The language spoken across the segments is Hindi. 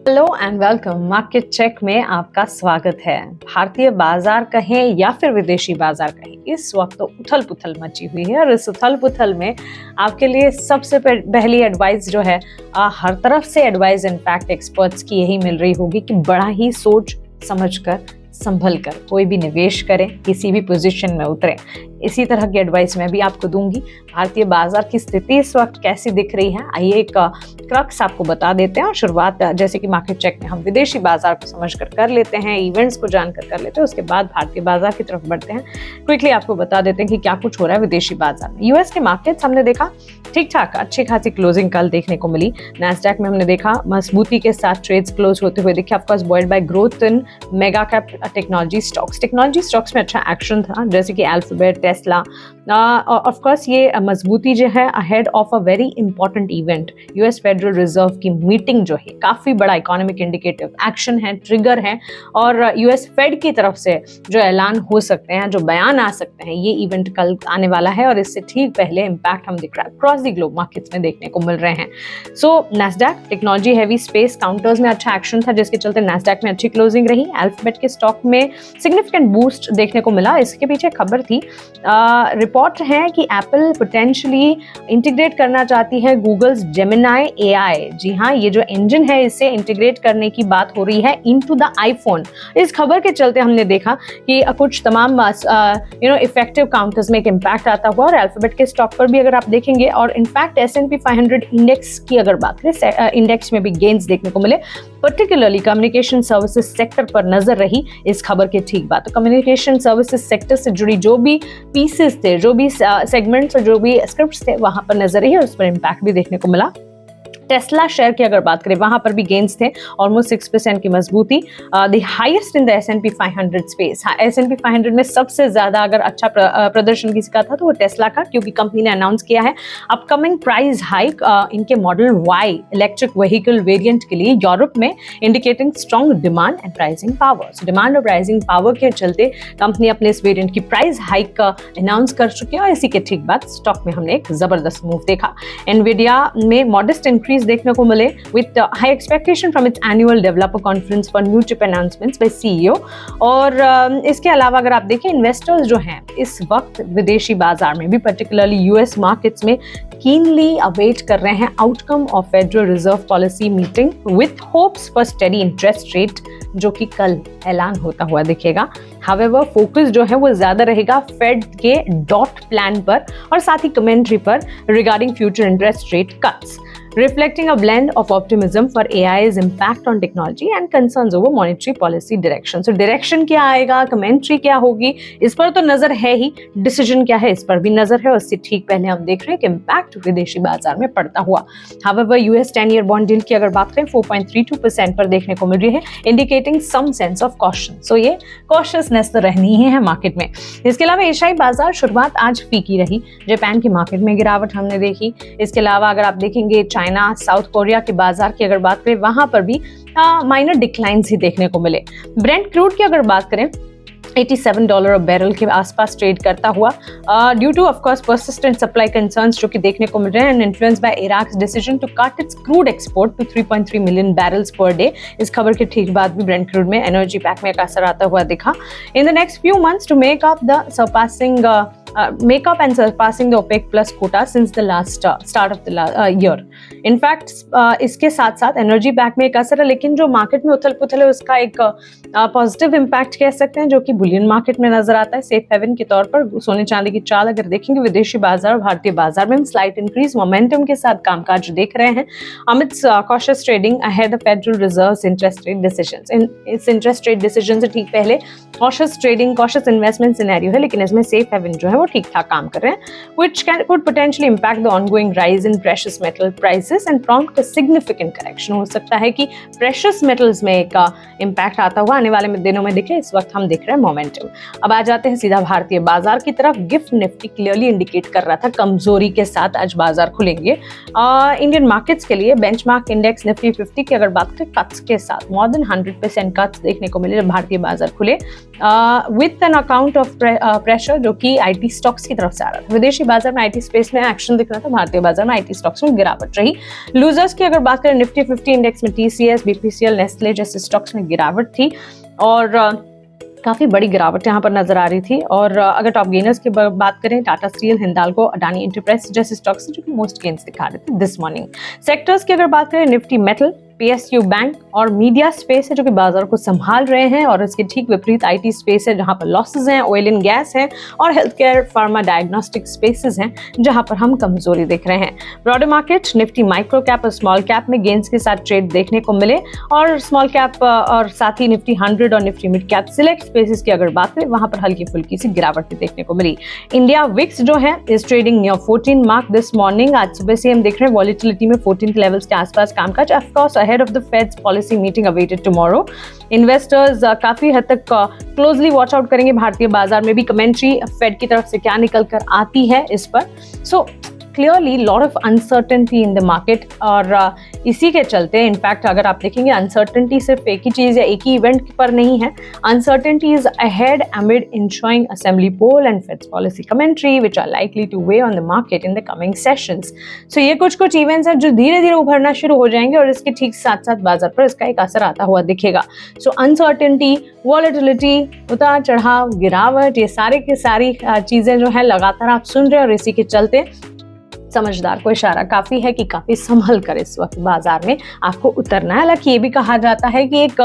Hello and welcome. Market check में आपका स्वागत है। भारतीय बाजार कहें या फिर विदेशी बाजार कहें, इस वक्त तो उथल पुथल मची हुई है और इस उथल पुथल में आपके लिए सबसे पहली एडवाइस जो है, हर तरफ से एडवाइस इनफैक्ट एक्सपर्ट्स की यही मिल रही होगी कि बड़ा ही सोच समझकर संभल कर कोई भी निवेश करें, किसी भी पोजीशन में उतरें। इसी तरह की एडवाइस मैं भी आपको दूंगी। भारतीय बाजार की स्थिति इस वक्त कैसी दिख रही है, आइए एक क्रक्स आपको बता देते हैं। और शुरुआत जैसे कि मार्केट चेक में हम विदेशी बाजार को समझकर कर लेते हैं, इवेंट्स को जानकर कर लेते हैं, उसके बाद भारतीय बाजार की तरफ बढ़ते हैं। क्विकली आपको बता देते हैं कि क्या कुछ हो रहा है विदेशी बाजार में। यूएस के मार्केट्स हमने देखा ठीक ठाक अच्छी खासी क्लोजिंग कल देखने को मिली। नैस्डैक में हमने देखा मजबूती के साथ ट्रेड्स क्लोज होते हुए दिखे, of course buoyed by growth in mega cap technology stocks में अच्छा एक्शन था, जैसे कि अल्फाबेट, टेस्ला। ऑफ कोर्स ये मजबूती जो है ahead of a very important event, US federal reserve की मीटिंग जो है काफी बड़ा इकोनॉमिक इंडिकेटिव एक्शन है, ट्रिगर है। और यूएस फेड की तरफ से जो ऐलान हो सकते हैं, जो बयान आ सकते हैं, ये इवेंट कल आने वाला है और इससे ठीक पहले इम्पैक्ट हम दिख रहा है क्रॉस द ग्लोब मार्केट्स में देखने को मिल रहे हैं। So Nasdaq technology heavy space counters में अच्छा एक्शन था, जिसके चलते नैस्डैक में अच्छी क्लोजिंग रही। अल्फाबेट के स्टॉक में सिग्निफिकेंट बूस्ट देखने को मिला। इसके पीछे खबर थी, रिपोर्ट है कि एप्पल पोटेंशियली इंटीग्रेट करना चाहती है गूगल्स जेमिनाई एआई। जी हाँ, ये जो इंजन है इसे इंटीग्रेट करने की बात हो रही है इनटू द आईफोन। इस खबर के चलते हमने देखा कि कुछ तमाम इफेक्टिव काउंटर्स में एक इम्पैक्ट आता हुआ और अल्फाबेट के स्टॉक पर भी अगर आप देखेंगे, और इनफैक्ट S&P 500 इंडेक्स की अगर बात करें, इंडेक्स में भी गेन्स देखने को मिले। पर्टिकुलरली कम्युनिकेशन सर्विसेज सेक्टर पर नजर रही इस खबर के ठीक बात। तो कम्युनिकेशन सर्विसेज सेक्टर से जुड़ी जो भी पीसेस थे, जो भी सेगमेंट्स और जो भी स्क्रिप्ट्स थे, वहां पर नजर रही और उस पर इम्पैक्ट भी देखने को मिला। टेस्ला शेयर की अगर बात करें, वहां पर भी गेन्स थे, ऑलमोस्ट 6% की मजबूती, the highest in the S&P 500 space. S&P 500 में सबसे ज्यादा अगर अच्छा प्रदर्शन किसी का था तो वो टेस्ला का, क्योंकि कंपनी ने अनाउंस किया है अपकमिंग प्राइस हाइक इनके model Y electric vehicle variant के लिए यूरोप में, indicating strong demand and pricing power. So demand और प्राइसिंग पावर के चलते कंपनी अपने इस वेरिएंट की प्राइस हाइक का अनाउंस कर चुकी है और इसी के ठीक बाद स्टॉक में हमने एक जबरदस्त मूव देखा। एनवीडिया में मॉडेस्ट इंक्रीज देखने को मिले with high expectation from its annual developer conference for new chip announcements by CEO। और इसके अलावा अगर आप देखें, इन्वेस्टर्स जो हैं इस वक्त विदेशी बाजार में भी, पर्टिकुलरली यूएस मार्केट्स में, कीनली अवेट कर रहे हैं outcome of federal reserve policy meeting with hopes for steady interest rate, जो कि कल ऐलान होता हुआ दिखेगा। हावेवर फोकस जो है वो ज्यादा रहेगा फेड के डॉट प्लान पर और साथ ही कमेंट्री पर regarding future interest rate cuts, reflecting a blend of optimism for AI's impact on technology and concerns over monetary policy direction. So direction क्या आएगा, commentary क्या होगी, इस पर तो नजर है ही, decision क्या है इस पर भी नजर है, और इससे ठीक पहले हम देख रहे हैं कि impact विदेशी बाजार में पड़ता हुआ। However, US 10-year bond yield की अगर बात करें 4.32% पर देखने को मिल रही है, indicating some sense of caution. So ये cautiousness तो रहनी ही है मार्केट में। इसके अलावा एशियाई बाजार शुरुआत आज फीकी रही, जापान की मार्केट में गिरावट हमने देखी। इसके अलावा अगर आप देखेंगे चाइना, साउथ कोरिया के बाजार की अगर बात करें, वहां पर भी माइनर डिक्लाइंस ही देखने को मिले। ब्रेंट क्रूड की अगर बात करें, $87 बैरल के आसपास ट्रेड करता हुआ, due to of course persistent supply concerns जो कि देखने को मिल रहे हैं, and influence by Iraq's decision to cut its crude export to 3.3 million barrels per day. इस खबर के ठीक बाद भी ब्रेंट क्रूड में एनर्जी पैक में एक असर आता हुआ दिखा। In the next few months to make up and surpassing the OPEC plus quota since the last start of the year. In fact, इसके साथ साथ एनर्जी पैक में एक असर है, लेकिन जो मार्केट में उथल पुथल है उसका एक पॉजिटिव इम्पैक्ट कह सकते हैं, जो कि बुलियन मार्केट में नजर आता है। सेफ हेवन के तौर पर सोने चांदी की चाल अगर देखेंगे विदेशी बाजार और भारतीय बाजार में, हम स्लाइट इंक्रीज मोमेंटम के साथ कामकाज देख रहे हैं। Amidst cautious trading ahead the federal reserves interest rate decisions. इस इंटरेस्ट रेट डिसीजन से ठीक पहले cautious trading, cautious investment scenario है, लेकिन इसमें सेफ हेवन जो है वो ठीक ठाक काम कर रहे हैं, which could potentially impact the ongoing rise in precious metal prices and prompt a significant correction। हो सकता है कि precious metals में एक इम्पैक्ट आता हुआ आने वाले दिनों में दिखे। इस वक्त हम देख रहे हैं मोमेंटम। अब आ जाते हैं सीधा भारतीय बाजार की तरफ। गिफ्ट निफ्टी क्लियरली इंडिकेट कर रहा था कमजोरी के साथ आज बाजार खुलेंगे। इंडियन मार्केट्स के लिए बेंचमार्क इंडेक्स निफ्टी 50 की अगर बात करें, कट्स के साथ मोर देन 100% कट्स देखने को मिले जब भारतीय बाजार खुले, with an account of pressure जो कि IT आईटी स्टॉक्स की तरफ से आ रहा था। विदेशी बाजार में आईटी स्पेस में एक्शन दिख रहा था, भारतीय बाजार में आईटी स्टॉक्स में गिरावट रही। लूजर्स की अगर बात करें, निफ्टी 50 इंडेक्स में टीसीएस, बीपीसीएल, नेस्ले जैसे स्टॉक्स में गिरावट थी और काफी बड़ी गिरावट यहाँ पर नजर आ रही थी। और अगर टॉप गेनर्स की बात करें, टाटा स्टील, हिंडाल्को, अडानी एंटरप्राइज जैसे स्टॉक्स जो कि मोस्ट गेन्स दिखा रहे थे दिस मॉर्निंग। सेक्टर्स की अगर बात करें, निफ्टी मेटल, पीएसयू बैंक और मीडिया स्पेस है जो कि बाजार को संभाल रहे हैं, और इसके ठीक विपरीत आईटी स्पेस है जहां पर लॉसेस हैं, ऑयल एंड गैस है और health care, pharma, diagnostic spaces हैं जहां पर हम कमजोरी देख रहे हैं। Broader market, Nifty micro cap और स्मॉल कैप में गेन्स के साथ ट्रेड देखने को मिले, और स्मॉल कैप और साथ ही निफ्टी 100 और Nifty mid cap select spaces की अगर बात करें, वहां पर हल्की फुल्की सी गिरावट भी देखने को मिली। इंडिया विक्स जो है is trading near 14 mark this morning. आज सुबह से हम देख रहे हैं वॉलेटिलिटी में 14 लेवल्स के आसपास कामकाज। Of course ahead of the Fed's policy meeting awaited tomorrow. Investors काफी हद तक क्लोजली वॉच आउट करेंगे भारतीय बाजार में भी कमेंट्री फेड की तरफ से क्या निकल कर आती है इस पर। So clearly lot of uncertainty in the market, और इसी के चलते इनफैक्ट अगर आप देखेंगे अनसर्टेनिटी सिर्फ एक ही चीज या एक ही इवेंट पर नहीं है। Uncertainty is ahead amid ensuing assembly poll and Fed's policy commentary which are likely to weigh on the market in the coming sessions. So ये कुछ इवेंट्स हैं जो धीरे धीरे उभरना शुरू हो जाएंगे और इसके ठीक साथ साथ बाजार पर इसका एक असर आता हुआ दिखेगा। सो अनसर्टेनिटी, वॉलेटिलिटी, उतार चढ़ाव, गिरावट, ये सारे की सारी चीजें जो है लगातार आप सुन रहे हैं, और इसी के चलते समझदार को इशारा काफी है कि काफी संभल कर इस वक्त बाजार में आपको उतरना है। हालांकि ये भी कहा जाता है कि एक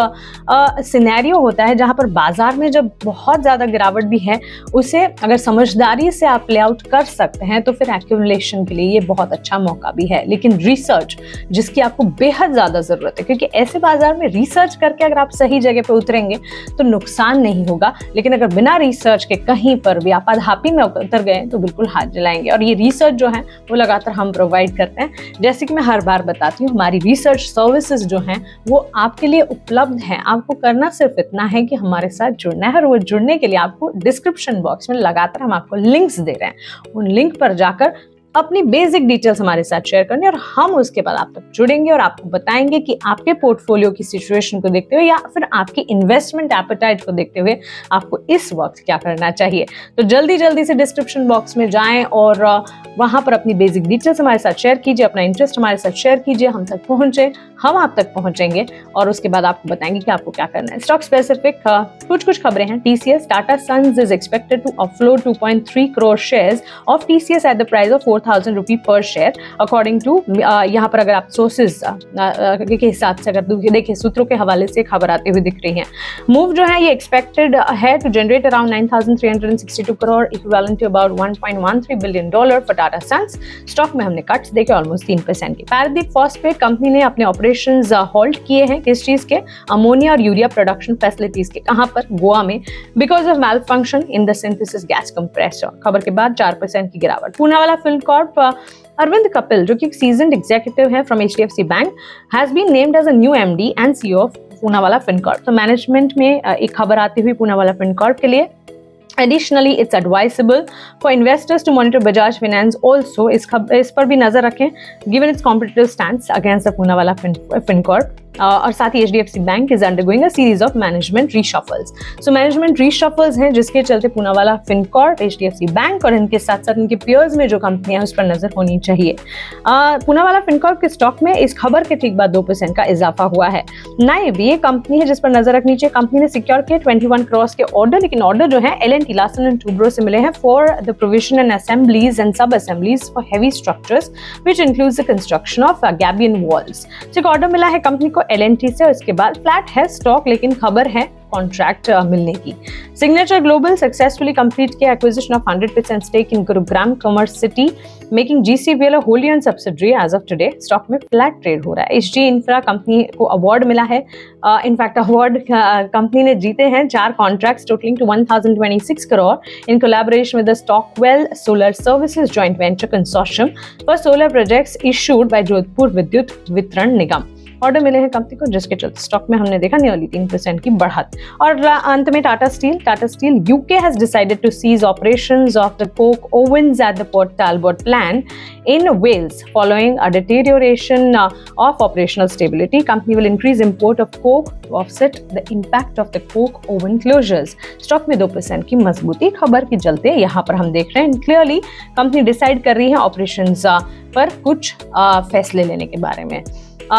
सिनेरियो होता है जहां पर बाजार में जब बहुत ज्यादा गिरावट भी है, उसे अगर समझदारी से आप प्ले आउट कर सकते हैं तो फिर एक्यूमुलेशन के लिए ये बहुत अच्छा मौका भी है। लेकिन रिसर्च जिसकी आपको बेहद ज्यादा जरूरत है, क्योंकि ऐसे बाजार में रिसर्च करके अगर आप सही जगह पे उतरेंगे तो नुकसान नहीं होगा, लेकिन अगर बिना रिसर्च के कहीं पर भी आप आधापी में उतर गए तो बिल्कुल हाथ जलाएंगे। और ये रिसर्च जो है वो लगातार हम प्रोवाइड करते हैं। जैसे कि मैं हर बार बताती हूँ, हमारी रिसर्च सर्विसेज जो हैं वो आपके लिए उपलब्ध हैं। आपको करना सिर्फ इतना है कि हमारे साथ जुड़ना है, और वो जुड़ने के लिए आपको डिस्क्रिप्शन बॉक्स में लगातार हम आपको लिंक्स दे रहे हैं। उन लिंक पर जाकर अपनी बेसिक डिटेल्स हमारे साथ शेयर करनी, और हम उसके बाद आप तक जुड़ेंगे और आपको बताएंगे कि आपके पोर्टफोलियो की सिचुएशन को देखते हुए या फिर आपकी इन्वेस्टमेंट एपेटाइट को देखते हुए आपको इस वक्त क्या करना चाहिए। तो जल्दी जल्दी से डिस्क्रिप्शन बॉक्स में जाएं और वहां पर अपनी बेसिक डिटेल्स हमारे साथ शेयर कीजिए, अपना इंटरेस्ट हमारे साथ शेयर कीजिए, हम तक पहुंचे, हम आप तक पहुंचेंगे और उसके बाद आपको बताएंगे कि आपको क्या करना है। स्टॉक स्पेसिफिक कुछ खबरें हैं। TCS, Tata sons is expected to offload 2.3 crore shares of TCS at the price of 4,000 rupee per share according to, यहाँ पर अगर आप सोर्सेज के हिसाब से अगर देखिए, सूत्रों के हवाले से खबर आती हुई दिख रही है। मूव जो है ये एक्सपेक्टेड है to generate around 9,362 crore equivalent to about $1.13 billion for Tata sons. Stock में हमने कट्स देखे ऑलमोस्ट 3% के। पैरादीप फॉस्फेट कंपनी ने अपने ऑपरेशंस होल्ड किए हैं। किस चीज के? अमोनिया और यूरिया प्रोडक्शन फैसिलिटीज के। कहां पर? गोवा में, because of malfunction in the synthesis gas compressor. खबर के बाद 4% की गिरावट। पूनावाला फिनकॉर्प, अरविंद कपिल जो कि एक सीजन्ड एग्जीक्यूटिव है from HDFC bank, has been named as a new MD and CEO of Poonawalla Fincorp. तो मैनेजमेंट में एक खबर आती हुई पूनावाला फिनकॉर्प के लिए। Additionally, it's advisable for investors to monitor Bajaj Finance also. इस पर भी नजर रखें, given its competitive stance against the Poonawalla Fincorp. और साथ ही HDFC bank is undergoing a series of management reshuffles. So management reshuffles हैं जिसके चलते पूनावाला फिनकॉर्प, HDFC बैंक और इनके साथ साथ इनके peers में जो कंपनियां हैं उस पर नजर होनी चाहिए। पूनावाला फिनकॉर्प के स्टॉक में इस खबर के ठीक बाद 2% का इजाफा हुआ है। नाइब ये कंपनी है जिस पर नजर रखनी चाहिए। कंपनी ने सिक्योर किए 21 करोड़ के ऑर्डर, लेकिन ऑर्डर जो है L&T Larsen & Toubro से मिले हैं for the provision and assemblies and sub assemblies for heavy structures which includes the construction of gabion walls. एक ऑर्डर मिला है कंपनी को L&T से, और इसके बाद फ्लैट है स्टॉक, लेकिन खबर है कॉन्ट्रैक्ट मिलने की। सिग्नेचर ग्लोबल सक्सेसफुली कंप्लीट किया acquisition of 100% stake in Gurugram Commerce City, making GCPL a wholly owned subsidiary as of today। Stock में फ्लैट ट्रेड हो रहा है। HG इंफ्रा कंपनी को अवार्ड मिला है। इनफैक्ट अवार्ड कंपनी ने जीते हैं 4 contracts totaling to 1,026 crore in collaboration with the Stockwell Solar Services joint venture consortium for solar projects issued by Jodhpur Vidyut वितरण निगम। ऑर्डर मिले हैं कंपनी को, जिसके चलते स्टॉक में हमने देखा नियरली 3% की बढ़त। और अंत में Tata steel UK has decided to cease operations of the coke ovens at the Port Talbot plant in Wales following a deterioration of operational stability. Company will increase import of coke to offset the impact of the coke oven closures. Stock में 2% की मजबूती खबर के चलते यहाँ पर हम देख रहे हैं क्लियरली कंपनी डिसाइड कर रही है ऑपरेशंस पर कुछ फैसले लेने के बारे में।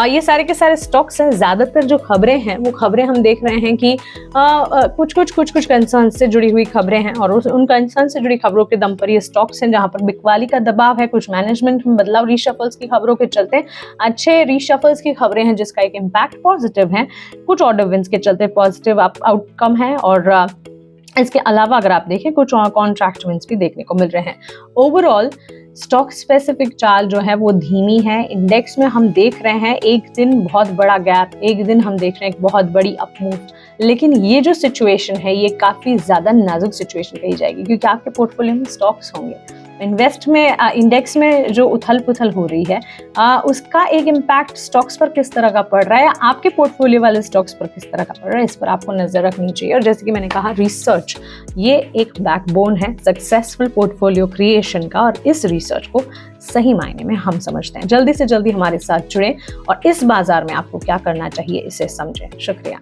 ये सारे के सारे स्टॉक्स हैं। ज़्यादातर जो खबरें हैं वो खबरें हम देख रहे हैं कि कुछ कंसर्न से जुड़ी हुई खबरें हैं और उन कंसर्न से जुड़ी खबरों के दम पर ये स्टॉक्स हैं जहां पर बिकवाली का दबाव है, कुछ मैनेजमेंट में बदलाव, रीशफल्स की खबरों के चलते अच्छे रीशफल्स की खबरें हैं जिसका एक इम्पैक्ट पॉजिटिव है, कुछ ऑर्डर विंस के चलते पॉजिटिव आउटकम है और इसके अलावा अगर आप देखें कुछ कॉन्ट्रैक्ट विंस भी देखने को मिल रहे हैं। ओवरऑल स्टॉक स्पेसिफिक चाल जो है वो धीमी है। इंडेक्स में हम देख रहे हैं एक दिन बहुत बड़ा गैप, एक दिन हम देख रहे हैं एक बहुत बड़ी अपमूव, लेकिन ये जो सिचुएशन है ये काफ़ी ज़्यादा नाजुक सिचुएशन कही जाएगी क्योंकि आपके पोर्टफोलियो में स्टॉक्स होंगे। इंडेक्स में जो उथल पुथल हो रही है उसका एक इम्पैक्ट स्टॉक्स पर किस तरह का पड़ रहा है, आपके पोर्टफोलियो वाले स्टॉक्स पर किस तरह का पड़ रहा है, इस पर आपको नजर रखनी चाहिए। और जैसे कि मैंने कहा रिसर्च ये एक बैकबोन है सक्सेसफुल पोर्टफोलियो क्रिएशन का और इस रिसर्च को सही मायने में हम समझते हैं। जल्दी से जल्दी हमारे साथ जुड़ें और इस बाजार में आपको क्या करना चाहिए इसे समझें। शुक्रिया।